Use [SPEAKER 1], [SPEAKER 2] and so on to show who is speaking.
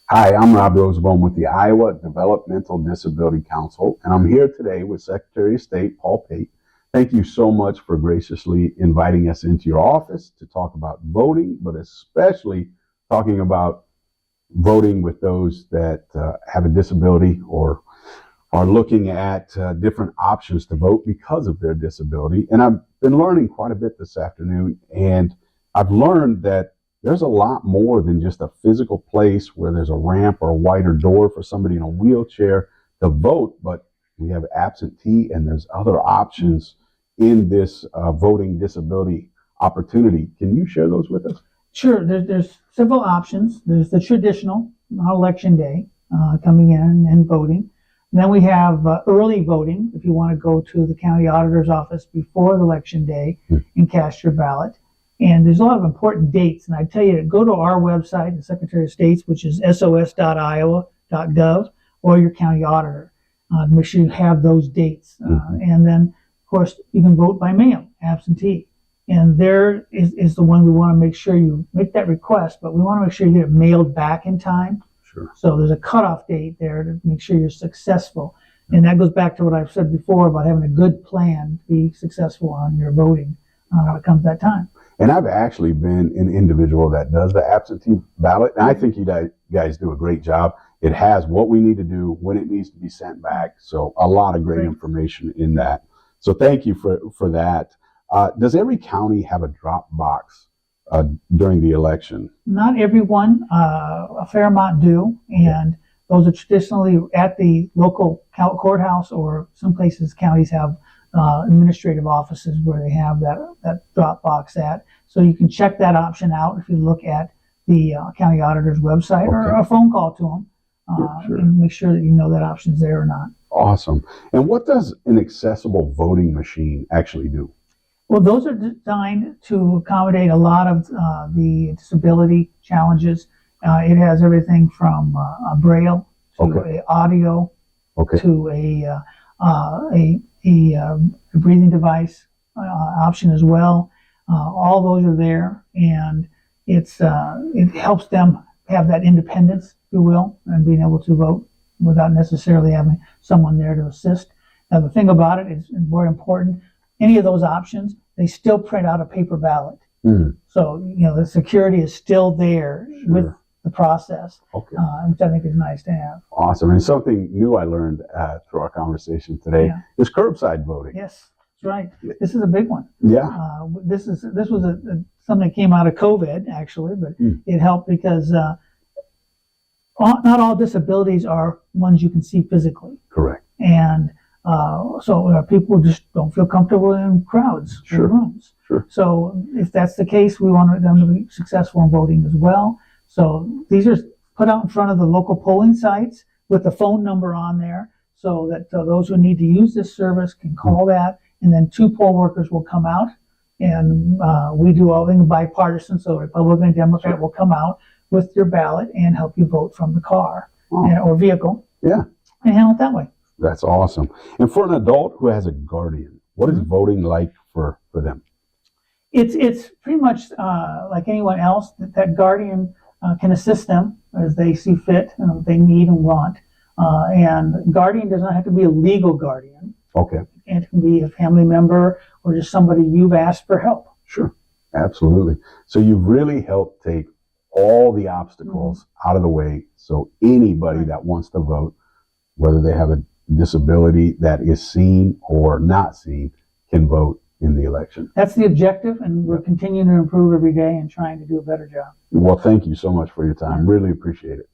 [SPEAKER 1] Hi, I'm Rob Roozeboom with the Iowa Developmental Disability Council, and I'm here today with Secretary of State Paul Pate. Thank you so much for graciously inviting us into your office to talk about voting, but especially talking about voting with those that have a disability or are looking at different options to vote because of their disability. And I've been learning quite a bit this afternoon, and I've learned that there's a lot more than just a physical place where there's a ramp or a wider door for somebody in a wheelchair to vote, but we have absentee and there's other options in this voting disability opportunity. Can you share those with us?
[SPEAKER 2] Sure. There's several options. There's the traditional, on election day, coming in and voting. And then we have early voting, if you want to go to the county auditor's office before the election day and cast your ballot. And there's a lot of important dates. And I tell you to go to our website, the Secretary of State's, which is sos.iowa.gov, or your county auditor, to make sure you have those dates. And then, of course, you can vote by mail, absentee. And there is the one we want to make sure you make that request, but we want to make sure you get it mailed back in time.
[SPEAKER 1] Sure.
[SPEAKER 2] So there's a cutoff date there to make sure you're successful. And that goes back to what I've said before about having a good plan to be successful on your voting when it comes that time.
[SPEAKER 1] And I've actually been an individual that does the absentee ballot, and I think you guys do a great job. It has what we need to do, when it needs to be sent back. So a lot of great information in that. So thank you for that. Does every county have a drop box during the election?
[SPEAKER 2] Not everyone, a fair amount do, and those are traditionally at the local courthouse, or some places counties have administrative offices where they have that drop box at. So you can check that option out if you look at the county auditor's website, or a phone call to them and make sure that you know that option's there or not.
[SPEAKER 1] Awesome. And what does an accessible voting machine actually do?
[SPEAKER 2] Well, those are designed to accommodate a lot of the disability challenges. It has everything from a braille to a audio to a breathing device option as well. All those are there, and it helps them have that independence, if you will, and being able to vote without necessarily having someone there to assist. Now, the thing about it is very important. Any of those options, they still print out a paper ballot. So, the security is still there with the process, which I think is nice to have.
[SPEAKER 1] Awesome. And something new I learned through our conversation today is curbside voting.
[SPEAKER 2] Yes, that's right. This is a big one.
[SPEAKER 1] Yeah.
[SPEAKER 2] This was something that came out of COVID, actually, but it helped because not all disabilities are ones you can see physically.
[SPEAKER 1] Correct.
[SPEAKER 2] And so people just don't feel comfortable in crowds or rooms. So if that's the case, we want them to be successful in voting as well. So these are put out in front of the local polling sites with the phone number on there, so that those who need to use this service can call that, and then 2 poll workers will come out, and we do all things bipartisan, so Republican and Democrat will come out with your ballot and help you vote from the car or vehicle.
[SPEAKER 1] Yeah.
[SPEAKER 2] And handle it that way.
[SPEAKER 1] That's awesome. And for an adult who has a guardian, what is voting like for them?
[SPEAKER 2] It's pretty much like anyone else. That guardian can assist them as they see fit and what they need and want. And guardian does not have to be a legal guardian.
[SPEAKER 1] Okay.
[SPEAKER 2] It can be a family member or just somebody you've asked for help.
[SPEAKER 1] Sure. Absolutely. So you've really helped take all the obstacles out of the way, so anybody that wants to vote, whether they have a disability that is seen or not seen, can vote in the election.
[SPEAKER 2] That's the objective, and we're continuing to improve every day and trying to do a better job.
[SPEAKER 1] Well, thank you so much for your time. Really appreciate it.